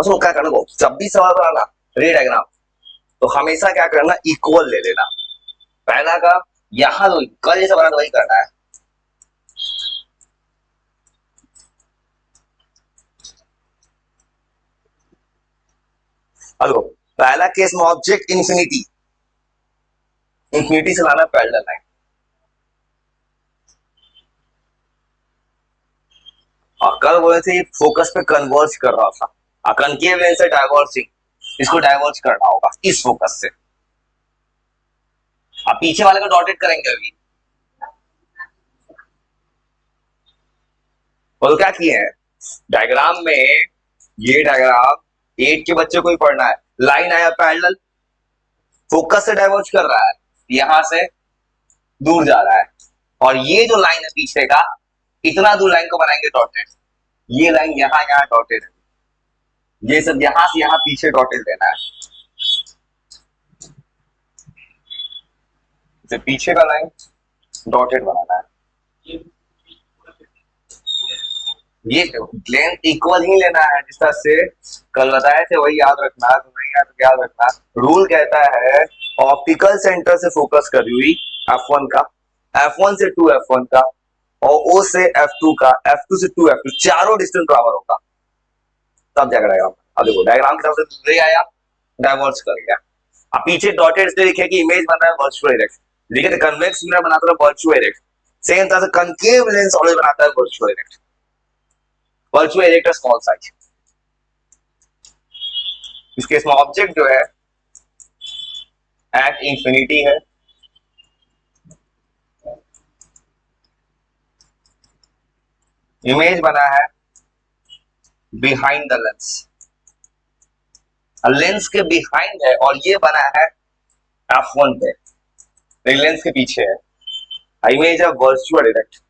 उसको क्या करना, वो जब भी सवाल बनाना रे डायग्राम, तो हमेशा क्या करना, इक्वल ले लेना। पहला का यहां तो कल जैसा बना तो वही करना है। हेलो, पहला केस में ऑब्जेक्ट इंफिनिटी, इंफिनिटी से लाना पैरेलल लाइन। और कल बोले थे फोकस पे कन्वर्ज कर रहा था, कनकेव लेंस से डाइवर्जिंग, इसको डाइवर्ज करना होगा इस फोकस से। अब पीछे वाले को डॉटेड करेंगे अभी। वो तो क्या किए हैं डायग्राम में, ये डायग्राम 8 के बच्चे को ही पढ़ना है। लाइन आया पैरेलल, फोकस से डाइवर्ज कर रहा है, यहां से दूर जा रहा है, और ये जो लाइन है पीछे का, इतना दूर लाइन को बनाएंगे डॉटेड। ये लाइन यहां यहां डॉटेड है, ये सब यहां से यहां पीछे डॉटेड देना है। तो पीछे का लाइन डॉटेड बनाना है। ये लेंथ इक्वल ही लेना है, जिस तरह से कल बताए थे वही याद रखना, तो नहीं याद तो याद रखना। रूल कहता है ऑप्टिकल सेंटर से फोकस करी हुई F1 का, F1 से 2 F1 का, और O से F2 का, F2 से 2 F2, चारों डिस्टेंस बराबर होगा, तब जाकर डायग्राम। अब देखो डायग्राम की तरफ से आया, डाइवर्ज कर गया। अब पीछे डॉटेड से लिखे कि इमेज बन रहा है वर्चुअल इरेक्ट, लिखे तो कन्वेक्स मिरर बनाता है वर्चुअल इरेक्ट, सेम तरह से कनकेव लेंस ऑलवेज बनाता है virtual erect. Virtual erect small size. इस केस में ऑब्जेक्ट जो है एट इंफिनिटी है, इमेज बना है बिहाइंड द लेंस, लेंस के बिहाइंड है, और ये बना है F1 पे, लेंस के पीछे है। इमेज है वर्चुअल इरेक्ट।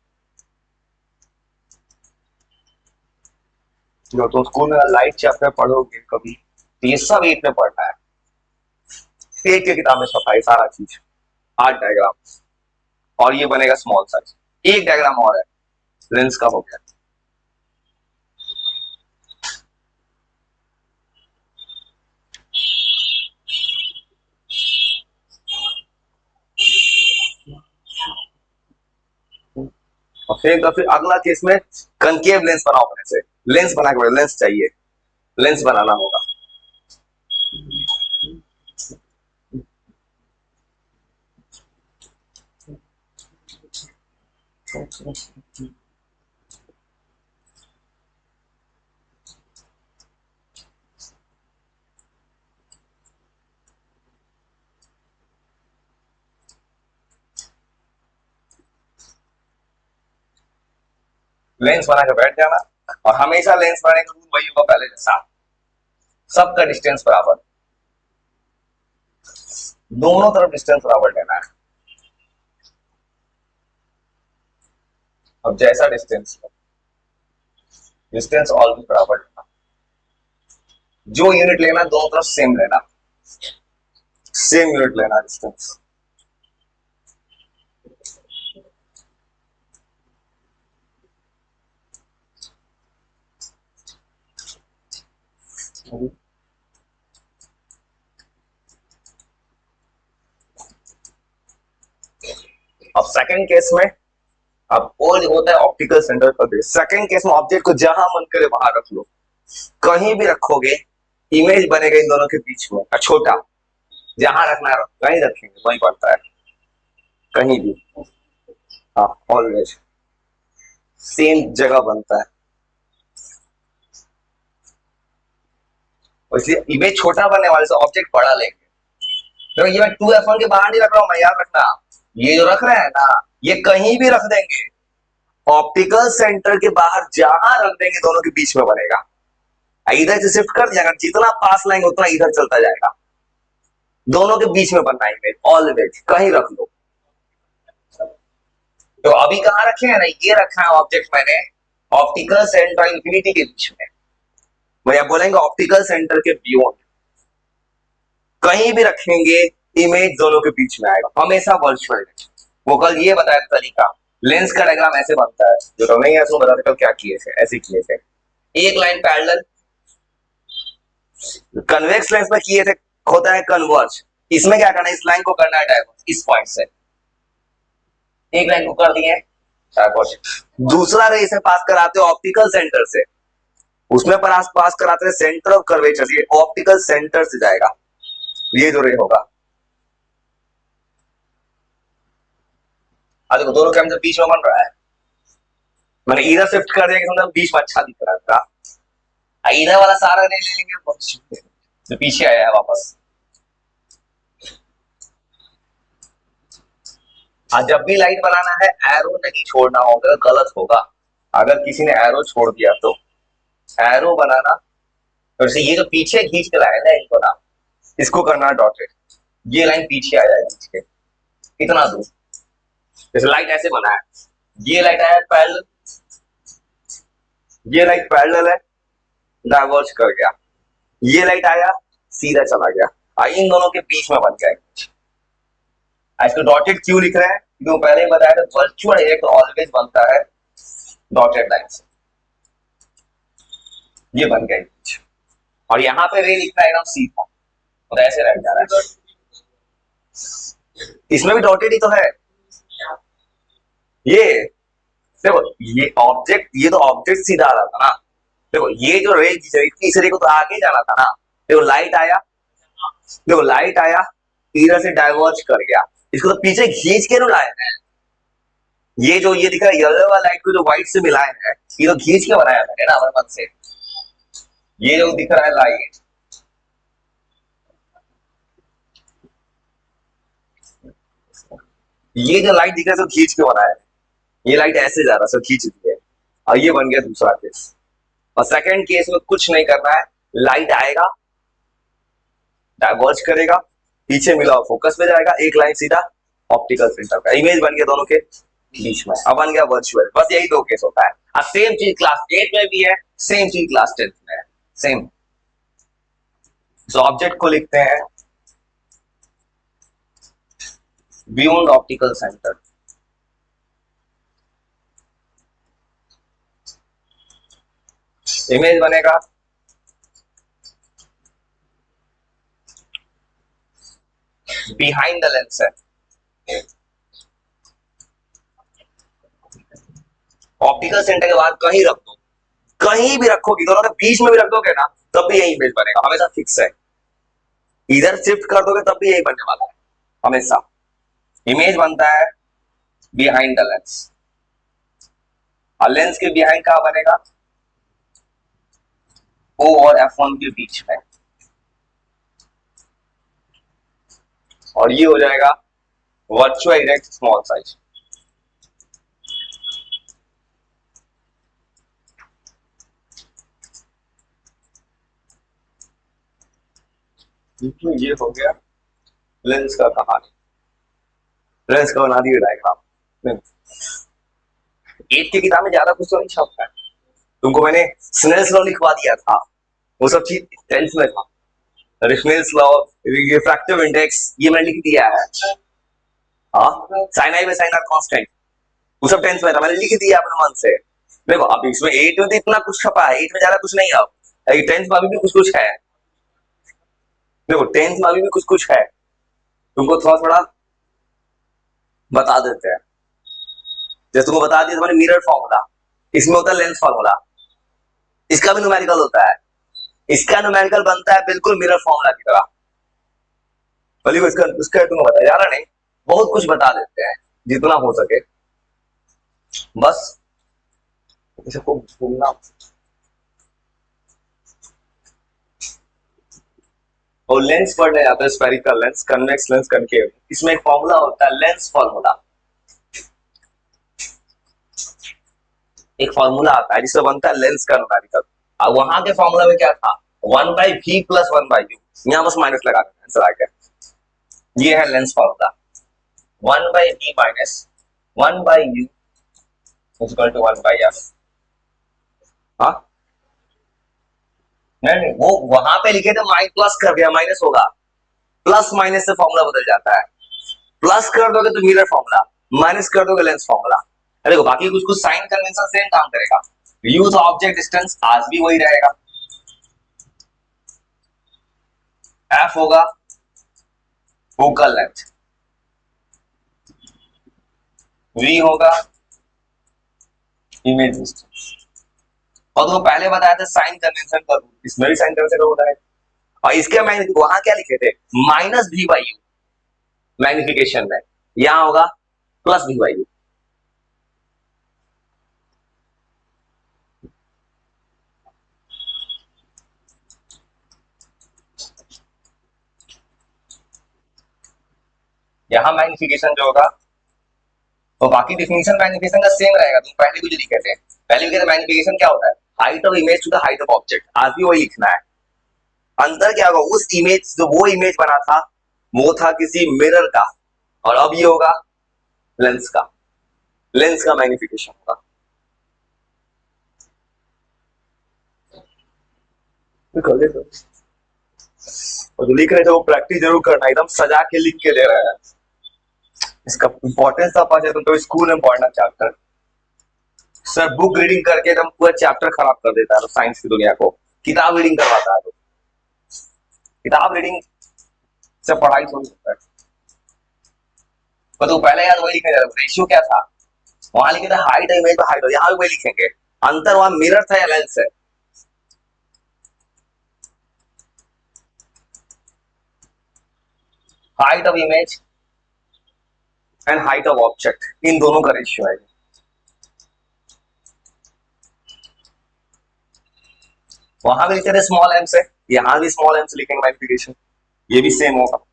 जो तुम स्कूल में लाइट चैप्टर पढ़ोगे कभी, तो ये सब 8 में पढ़ना है, एक की किताब में छपाई सारा चीज, 8 डायग्राम, और ये बनेगा स्मॉल साइज। एक डायग्राम और है, लेंस का हो गया। और फिर अगला केस में कनकेव लेंस बनाओ, अपने से लेंस बना के, लेंस चाहिए, लेंस बनाना होगा। लेंस बना के बैठ जाना, और हमेशा लेंस बनाने का रूल वही होगा पहले जैसा, सबका डिस्टेंस बराबर, दोनों तरफ डिस्टेंस बराबर लेना है। अब जैसा डिस्टेंस ऑलवेज बराबर लेना, जो यूनिट लेना दोनों तरफ सेम लेना, सेम यूनिट लेना डिस्टेंस। अब सेकंड केस में, अब और होता है ऑप्टिकल सेंटर का बेस। सेकंड केस में ऑब्जेक्ट को जहां मन करे वहां रख लो, कहीं भी रखोगे इमेज बनेगा इन दोनों के बीच में, छोटा, जहां रखना है कहीं रखेंगे वहीं पड़ता है, कहीं भी, हाँ ऑलवेज सेम जगह बनता है। इसलिए इमेज छोटा बनने वाले से ऑब्जेक्ट बड़ा लेंगे। तो ये मैं 2F1 के बाहर नहीं रख रहा हूं, मैं याद रखना, ये जो रख रहे हैं ना, ये कहीं भी रख देंगे, ऑप्टिकल सेंटर के बाहर जहां रख देंगे दोनों के बीच में बनेगा। इधर से शिफ्ट कर दिया, जितना पास लाएंगे उतना इधर चलता जाएगा, दोनों के बीच में बनना इमेज, ऑलवेज कहीं रख लो। तो अभी कहां रखे हैं ना, ये रखा है ऑब्जेक्ट मैंने ऑप्टिकल सेंटर इंफिनिटी के बीच में, भैया बोलेंगे ऑप्टिकल सेंटर के बियॉन्ड, कहीं भी रखेंगे इमेज दोनों के बीच में आएगा, हमेशा वर्चुअल। वो कल ये बताया तरीका, लेंस का डायग्राम ऐसे बनता है, जो तो नहीं है उसको बताते कल क्या किए थे, ऐसे किए थे, एक लाइन पैरेलल, कन्वेक्स लेंस में किए थे, होता है कन्वर्ज। इसमें क्या करना है, इस लाइन को करना है डाइवर्ज, इस पॉइंट से एक लाइन को कर दिए डाइवर्ज। दूसरा रे इसे पास कराते हो ऑप्टिकल सेंटर से, उसमें पास कराते हैं सेंटर ऑफ कर्वेचर, ये ऑप्टिकल सेंटर से जाएगा, ये जो रे होगा। देखो दोनों के अंदर बीच में बन रहा है, मैंने इधर शिफ्ट कर दिया कि मतलब बीच में अच्छा दिख रहा था, इधर वाला सारा रे ले लेंगे तो पीछे आया है वापस। जब भी लाइट बनाना है एरो नहीं छोड़ना होगा, गलत होगा अगर किसी ने एरो छोड़ दिया तो। एरो बनाना तो ये जो पीछे खींच के लाइन है इनको ना, इसको करना डॉटेड, ये लाइन पीछे आ जाएगी खींच के इतना दूर। जैसे लाइट ऐसे बना है, ये लाइट आया पैरेलल, ये लाइट पैरेलल है, डाइवर्ज कर गया, ये लाइट आया सीधा चला गया, इन दोनों के बीच में बन गया। इसको डॉटेड क्यों लिख रहे हैं, क्योंकि पहले ही बताया था वर्चुअल डायरेक्ट ऑलवेज बनता है डॉटेड लाइन से, ये बन गया। और यहाँ पे रे लिखना है एकदम सीधा, तो ऐसे रह जा रहा है, इसमें भी डॉटेड ही तो है। ये देखो ये ऑब्जेक्ट, ये तो ऑब्जेक्ट सीधा आ रहा था ना, देखो ये जो रे इस रे को तो आगे जाना था ना, देखो लाइट आया, देखो लाइट आया इधर से डाइवर्ज कर गया, इसको तो पीछे खींच के लाए हैं। ये जो ये दिख रहा है येलो वाला लाइट को जो व्हाइट से मिलाए हैं, ये तो खींच के बनाया मैंने ना अपने मन से। ये जो दिख रहा है लाइट, ये जो लाइट दिख रहा है तो खींच के बनाया है, ये लाइट ऐसे जा रहा है सब खींच दी है, और ये बन गया दूसरा केस। और सेकंड केस में कुछ नहीं करना है, लाइट आएगा डाइवर्ज करेगा, पीछे मिला फोकस में जाएगा, एक लाइन सीधा ऑप्टिकल सेंटर का, इमेज बन गया दोनों के बीच में, अब बन गया वर्चुअल। बस यही दो केस होता है, और सेम चीज क्लास 8 में भी है, सेम चीज क्लास 10 में है, सेम। तो ऑब्जेक्ट को लिखते हैं बियॉन्ड ऑप्टिकल सेंटर, इमेज बनेगा बिहाइंड द लेंस है, ऑप्टिकल सेंटर के बाद कहीं रख दो, कहीं भी रखोगे, दोनों के बीच में भी रख दोगे ना तब भी यही इमेज बनेगा, हमेशा फिक्स है। इधर शिफ्ट कर दोगे तब भी यही बनने वाला है, हमेशा इमेज बनता है बिहाइंड द लेंस। और लेंस के बिहाइंड कहां बनेगा, O और F1 के बीच में, और ये हो जाएगा वर्चुअल डायरेक्ट स्मॉल साइज। ये हो गया लेंस का कहानी, लेंस का बना दिया डायग्राम। 8 की किताब में ज्यादा कुछ तो नहीं छपता है, तुमको मैंने स्नेल्स लॉ लिखवा दिया था, वो सब चीज 10th में था, स्नेल्स लॉ, रिफ्रैक्टिव इंडेक्स ये मैंने लिख दिया है, हाँ sine I by sine R constant, वो सब 10th में था, मैंने लिख दिया अपने मन से। देखो अब इसमें 8 में तो इतना कुछ छपा है, 8 में ज्यादा कुछ नहीं, अब 10th में अभी भी कुछ कुछ है, देखो 10th में अभी भी कुछ कुछ है, तुमको थोड़ा थोड़ा बता देते हैं। जैसे तुमको बता दिया तुम्हारे मिरर फॉर्मूला, इसमें होता है लेंस फॉर्मूला, इसका भी न्यूमेरिकल होता है, इसका न्यूमेरिकल बनता है बिल्कुल मिरर फॉर्मूला की तरह। बोलिए इसका उसका तुमको बता जा रहा नहीं, बहुत कुछ बता देते हैं जितना हो सके, बस इसको भूलना। और लेंस पढ़ने जाता है, spherical lens, convex lens, concave, इसमें एक फॉर्मूला होता है लेंस फॉर्मूला, एक फॉर्मूला आता है जिससे बनता है लेंस का न्यूमेरिकल। अब वहां के फॉर्मूला में क्या था, 1/v प्लस 1/u, यहां बस माइनस लगा देना आंसर आ गया, ये है lens formula, 1/v minus 1/u equal to 1/f। हाँ नहीं वो वहां पे लिखे थे प्लस कर दिया, माइनस होगा, प्लस माइनस से फॉर्मूला बदल जाता है, प्लस कर दोगे तो मिरर फॉर्मूला, माइनस कर दोगे लेंस फॉर्मूला। देखो बाकी कुछ कुछ साइन कन्वेंशन सेम काम करेगा, यूज ऑब्जेक्ट डिस्टेंस आज भी वही रहेगा, एफ होगा फोकल लेंथ, वी होगा इमेज डिस्टेंस। और तुमको पहले बताया था साइन कन्वेंशन का रूल, इसमें भी साइन कन्वेंशन का रूल है। और इसके मैग्नीफिक वहां क्या लिखे थे, माइनस भी बाई यू मैग्निफिकेशन में, यहां होगा प्लस भी बाई यू। यहां मैग्निफिकेशन जो होगा तो बाकी डिफिनेशन मैग्निफिकेशन का सेम रहेगा। तुम पहले भी जो लिखे थे, पहले भी कहते मैग्निफिकेशन क्या होता है, height of image to the height of object, आज भी वही लिखना है। अंतर क्या होगा, उस इमेज जो वो इमेज बना था वो था किसी मिरर का, और अब ये होगा लेंस का, लेंस का मैग्निफिकेशन होगा। कर ले तो। और जो लिख रहे थे वो प्रैक्टिस जरूर करना, एकदम सजा के लिख के ले रहे हैं। इसका इंपॉर्टेंस आप पता है तो स्कूल में पढ़ना चैप्टर, सर बुक रीडिंग करके एकदम पूरा चैप्टर खराब कर देता है साइंस की दुनिया को, किताब रीडिंग करवाता है तो। किताब रीडिंग से पढ़ाई थोड़ी होता है। तो पहले यार वही लिखे, रेशियो क्या था वहां लिखे थे, हाइट इमेज पे हाइट, यहाँ भी वही लिखेंगे। अंतर वहां मिरर था या लेंस है, height of image and height of object, इन दोनों का रेशियो है। वहां भी लिखे थे स्मॉल एम से, यहां भी स्मॉल एम से लिखेंगे मैग्निफिकेशन, ये भी सेम होगा।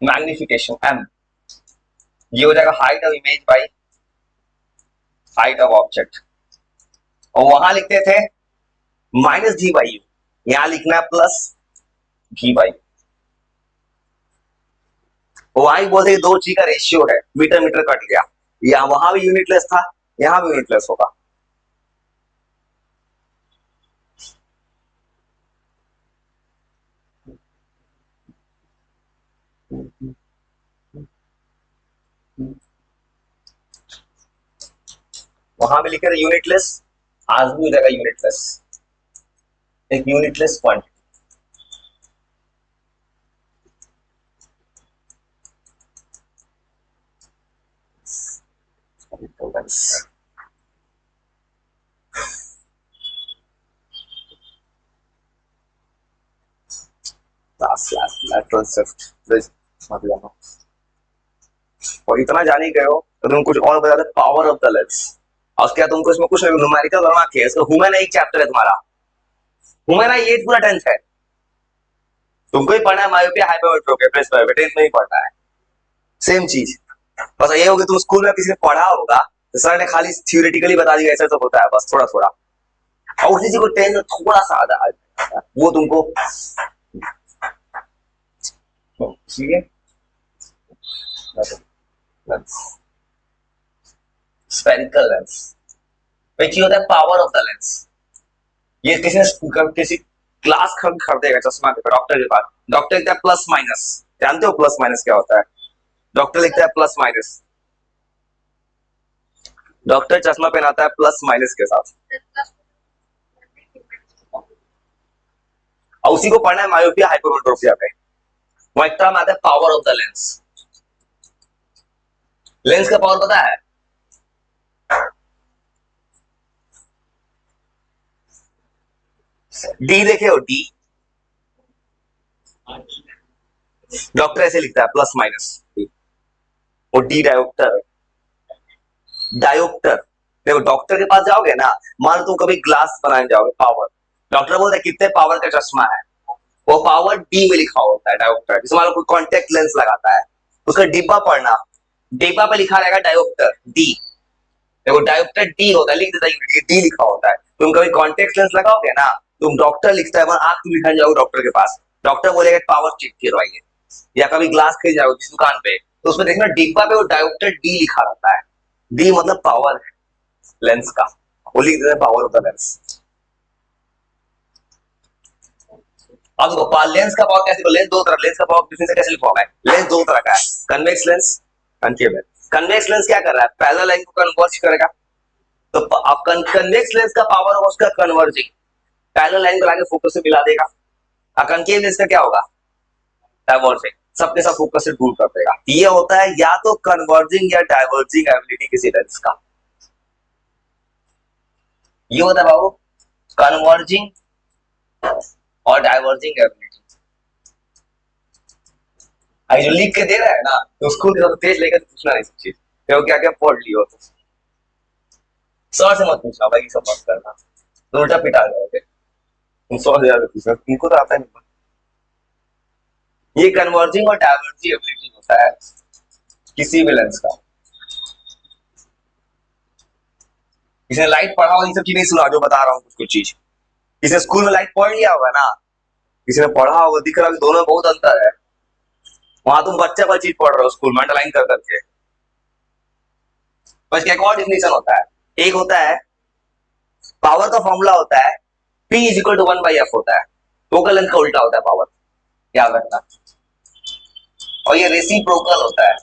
मैग्निफिकेशन एम, ये हो जाएगा height of image by height of object. और वहां लिखते थे माइनस जी बाई यू, यहां लिखना है प्लस जी बाई। वहां बोलते दो जी का रेशियो है, मीटर मीटर कट गया, या वहां भी यूनिटलेस था, यहां भी यूनिटलेस होगा। वहां भी लिखे थे यूनिटलेस, आज भी हो जाएगा यूनिटलेस, एक यूनिटलेस क्वांटिटी। lateral shift, और इतना जान ही गए हो तो तुम कुछ और बता दो, पावर ऑफ द लेंस। और क्या तुमको इसमें कुछ न्यूमेरिकल करना है, इसका ह्यूमन एक चैप्टर है तुम्हारा, ह्यूमन ये पूरा 10th है, तुमको ही पढ़ना है मायोपिया हाइपरमेट्रोपिया प्रेसबायोपिया, 10th में ही पढ़ना है सेम चीज। बस ये होगी तुम स्कूल में किसी ने पढ़ा होगा तो सर ने खाली थियोरेटिकली बता दिया ऐसा तो होता है, बस थोड़ा थोड़ा, और उसी चीज को 10th में थोड़ा सा आधा वो तुमको ठीक है। स्फेरिकल लेंस, which होता है पावर ऑफ द लेंस। ये किसी क्लास खरीदेगा चश्मा के डॉक्टर के पास, डॉक्टर लिखता है प्लस माइनस, जानते हो प्लस माइनस क्या होता है, डॉक्टर लिखता है प्लस माइनस, डॉक्टर चश्मा पहनाता है प्लस माइनस के साथ, और उसी को पढ़ना है मायोपिया हाइपरमेट्रोपिया पे। वो एक टर्म आता है power of the lens. Lens का पावर पता है, डी देखे हो, डी, डॉक्टर ऐसे लिखता है प्लस माइनस, वो डी डायोप्टर, डायोप्टर। देखो डॉक्टर के पास जाओगे ना, मान लो तुम कभी ग्लास बनाने जाओगे पावर, डॉक्टर बोलता है कितने पावर का चश्मा है, वो पावर डी में लिखा होता है डायोप्टर। जैसे मान लो कोई कॉन्टेक्ट लेंस लगाता है, उसका डिब्बा पढ़ना, डिब्बा पे लिखा रहेगा डायोप्टर डी, देखो डायोप्टर डी होता है, लिख देता है डी लिखा होता है। तुम कभी कॉन्टेक्ट लेंस लगाओगे ना, तुम डॉक्टर लिखता है, आंख तुम लिखा जाओगे डॉक्टर के पास, डॉक्टर बोलेगा पावर चेक करवाइए, या कभी ग्लास खरीद जाओ जिस दुकान पे, तो उसमें देखना डिब्बा पे वो डायोप्टर डी लिखा रहता है। डी मतलब पावर है लेंस का, वो लिख देते हैं पावर ऑफ द लेंस। अब देखो लेंस का पावर कैसे, लेंस दो तरह, लेंस का पावर डिफरेंस कैसे लिखा है, लेंस दो तरह का है, convex lens, concave lens. Convex lens क्या कर रहा है, पैरेलल लाइन को कन्वर्ज करेगा, तो अब कन्वेक्स लेंस का पावर होगा उसका कन्वर्जिंग, पैरेलल लाइन को लाके फोकस से मिला देगा। और कनकेव लेंस का क्या होगा, डाइवर्जिंग, सबके सब फोकस से दूर कर देगा। ये होता है या तो कन्वर्जिंग या डाइवर्जिंग एबिलिटी किसी लेंस का, ये होता है बाबू कन्वर्जिंग और डाइवर्जिंग एबिलिटी। जो लिख के दे रहा है ना, तो उसको तेज लेकर पूछना नहीं सब चीज, तो क्या क्या पढ़ लियो, तो सर से मत पूछना भाई, सब मत करना, तो उल्टा पिटा जाओगे तुम। 100,000 पूछना, तुमको तो आता नहीं। ये कन्वर्जिंग और डाइवर्जिंग एबिलिटी होता है किसी भी लेंस का। इसने लाइट पढ़ा हो, ये सब चीज नहीं सुना जो बता रहा हूँ, कुछ कुछ चीज इसने स्कूल में लाइट पढ़ लिया होगा ना, किसी ने पढ़ा होगा, दिख रहा है दोनों में बहुत अंतर है। वहां तुम बच्चा वाली चीज पढ़ रहे हो स्कूल में अंडरलाइन कर करके। बस एक और डिफिनेशन होता है, एक होता है पावर का फॉर्मूला होता है P is equal to 1/f होता है, फोकल लेंथ का उल्टा होता है पावर, याद रखना। और ये रेसिप्रोकल होता है,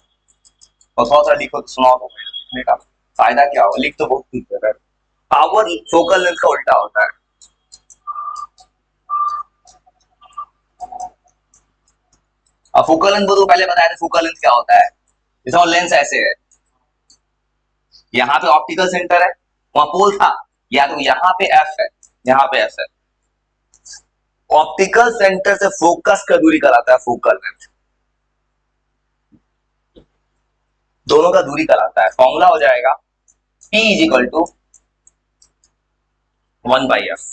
और थोड़ा सा लिखो तो सुनाओ तो लिखने का फायदा क्या होगा, लिख तो बहुत कुछ है। पावर फोकल लेंथ का उल्टा होता है। अब फोकल लेंथ को पहले बताया था, फोकल लेंथ क्या होता है, जैसे लेंस ऐसे है, यहाँ पे ऑप्टिकल सेंटर है, वहां पोल था, या तो यहाँ पे एफ है, यहाँ पे एफ है। ऑप्टिकल सेंटर से फोकस का दूरी कराता है फोकल लेंथ, दोनों का दूरी कराता है। फॉर्मूला हो जाएगा P is equal to 1/f।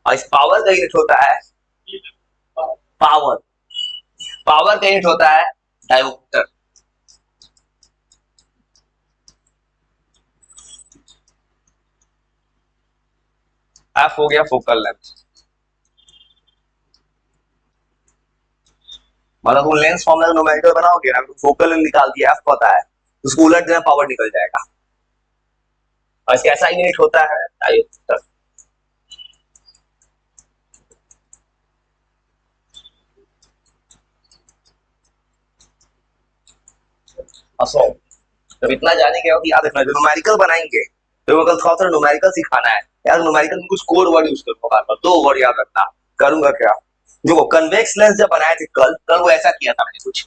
और इस पावर का यूनिट होता है पावर, पावर का यूनिट होता है डायोप्टर। एफ हो गया फोकल लेंथ, मतलब तुम लेंस फॉर्मूला न्यूमेरिकल बनाओगे ना, तो फोकल लेंथ निकाल दिया, एफ पता है, उसको उलट देना, पावर निकल जाएगा। और इसका ऐसा यूनिट होता है डायोप्टर। असो जब इतना जाने के बाद याद रखना, जो न्यूमेरिकल बनाएंगे तो कल थोड़ा सा न्यूमेरिकल सिखाना है यार, न्यूमेरिकल में कुछ कोड वर्ड यूज करो, बार बार 2 वर्ड याद रखना। करूंगा क्या, देखो कन्वेक्स लेंस जब बनाए थे कल वो ऐसा किया था मैंने, कुछ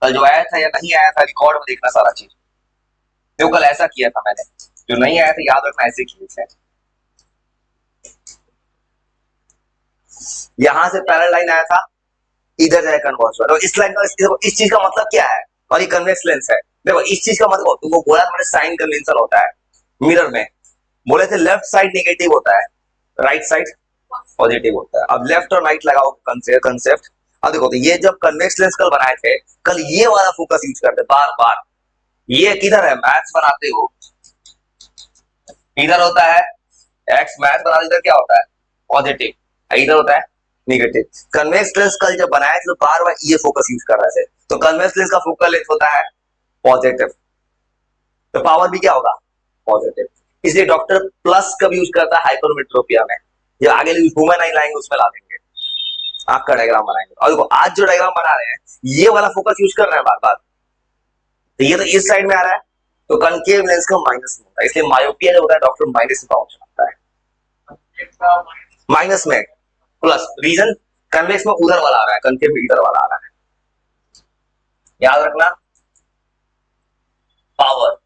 कल जो आया था या नहीं आया था रिकॉर्ड में देखना सारा चीज, तो कल ऐसा किया था मैंने, जो नहीं आया था याद रखना ऐसे किए थे। यहां से पैरेलल लाइन आया था, इधर जाए कन्वर्स, तो इस लाइन का इस चीज का मतलब क्या है, और ये कन्वेक्स लेंस है। देखो इस चीज का मतलब तुमको बोला था साइन कन्वेंशन होता है मिरर में, बोले थे लेफ्ट साइड नेगेटिव होता है, राइट साइड पॉजिटिव होता है। अब लेफ्ट और राइट लगाओ कंसेप्ट। अब देखो तो ये जब कन्वेक्स लेंस कल बनाए थे, कल ये वाला फोकस यूज करते बार बार। ये किधर है, मैथ्स बनाते हो इधर होता है एक्स, मैथ्स बनाते इधर क्या होता है पॉजिटिव, इधर होता है नेगेटिव। कन्वेक्स लेंस कल जब बनाए थे तो बार बार ये फोकस यूज कर रहे थे, तो कन्वेक्स लेंस का फोकल लेंथ होता है पॉजिटिव, तो पावर भी क्या होगा पॉजिटिव। इसलिए डॉक्टर प्लस कब यूज करता है हाइपरमेट्रोपिया में, जो आगे ह्यूमन आई लाएंगे उसमें ला देंगे, आंख का डायग्राम बनाएंगे। और देखो आज जो डायग्राम बना रहे हैं ये वाला फोकस यूज कर रहे हैं बार बार, तो ये तो इस साइड में आ रहा है, तो कनकेव लेंस का माइनस में होता है, इसलिए मायोपिया जो होता है डॉक्टर माइनस में ऑप्शन आता है, माइनस में प्लस, रीजन कन्वेक्स में उधर वाला आ रहा है, कनकेव इधर वाला आ रहा है, याद रखना। Power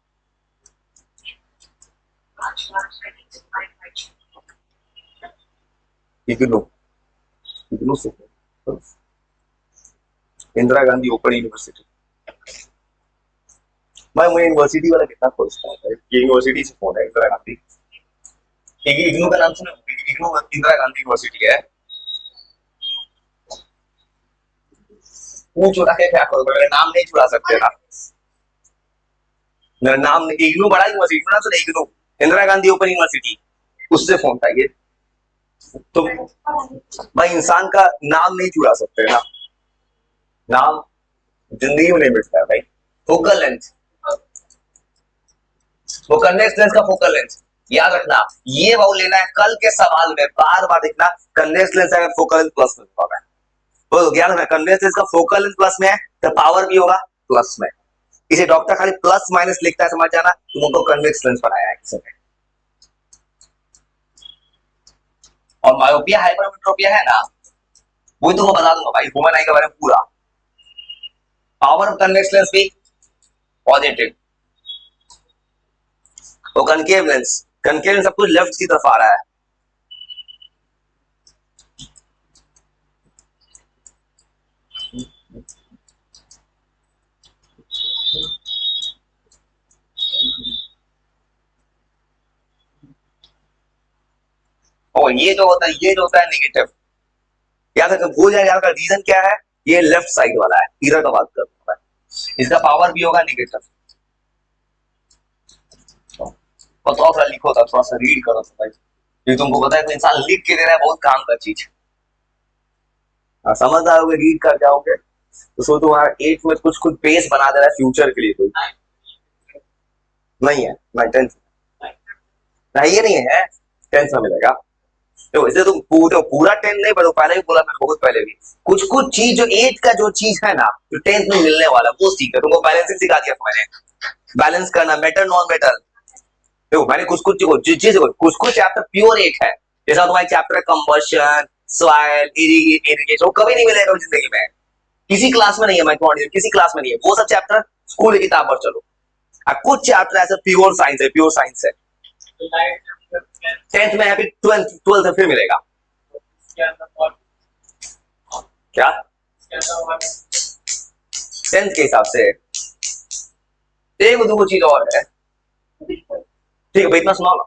Indira Gandhi open university, भाई मुझे यूनिवर्सिटी वाला कितना खोजता है, ये यूनिवर्सिटी से फोन है इंदिरा गांधी, इग्नू का नाम सुना, इग्नू इंदिरा गांधी यूनिवर्सिटी है। वो चुरा के क्या करोगे, मेरा नाम नहीं चुरा सकते ना, मेरा नाम इग्नू बड़ा यूनिवर्सिटी ना, तो इग्नू इंदिरा गांधी ओपन यूनिवर्सिटी, उससे फोन था ये। तो भाई इंसान का नाम नहीं चुरा सकते ना, नाम जिंदगी में नहीं मिटता है भाई। फोकल लेंथ, वो कन्वेक्स लेंस का फोकल लेंथ याद रखना, ये वो लेना है कल के सवाल में, बार बार देखना। कन्वेक्स लेंस अगर फोकल लेंथ प्लस में होगा, तो याद रखना कन्वेक्स लेंस का फोकल लेंथ प्लस में है तो पावर भी होगा प्लस में। इसे डॉक्टर खाली प्लस माइनस लिखता है, समझ जाना तुम उनको कन्वेक्स लेंस बनाया है किसी ने। और मायोपिया हाइपरमेट्रोपिया है ना, वो तुमको बता दूंगा भाई ह्यूमन आई के बारे में पूरा। पावर ऑफ कन्वेक्स लेंस भी पॉजिटिव, वो कनकेव लेंस सब कुछ लेफ्ट की तरफ आ रहा है। और ये जो होता है नेगेटिव, याद रखो भूल जाए यार का रीजन क्या है, ये लेफ्ट साइड वाला है, इधर का बात कर रहा है। इसका पावर भी होगा नेगेटिव। और थोड़ा सा लिखो था, थोड़ा सा रीड करो भाई, ये तुमको पता है कोई इंसान लिख के दे रहा है, बहुत काम का चीज। समझ आओगे, रीड कर जाओगे तो सो तुम्हारा एट में कुछ कुछ बेस बना दे रहा है फ्यूचर के लिए। कोई नहीं है ना, टेंथ नहीं, ये नहीं है, टेंथ में मिलेगा। तो इसे तुम पूरा टेंथ नहीं, पर पहले भी बोला मैंने, बहुत पहले भी कुछ कुछ चीज जो एट का जो चीज है ना, जो टेंथ में मिलने वाला वो सीखा। तुमको बैलेंसिंग सिखा दिया था मैंने, बैलेंस करना, मेटल नॉन मेटल। देखो मैंने कुछ कुछ चीज, कुछ कुछ चैप्टर प्योर एट है, जैसा तुम्हारे चैप्टर कंबशन, सॉइल, इरिगेशन, वो कभी नहीं मिलेगा जिंदगी में, किसी क्लास में नहीं है, माइक्रोऑर्गेनिज्म किसी क्लास में नहीं है। वो सब चैप्टर स्कूल की किताब पर चलो। कुछ चैप्टर ऐसे प्योर साइंस है, प्योर साइंस है। टेंथ में है, फिर ट्वेल्थ में फिर मिलेगा। क्या टेंथ के हिसाब से एक दो चीज और है, ठीक है भाई, इतना सुनाओ ना।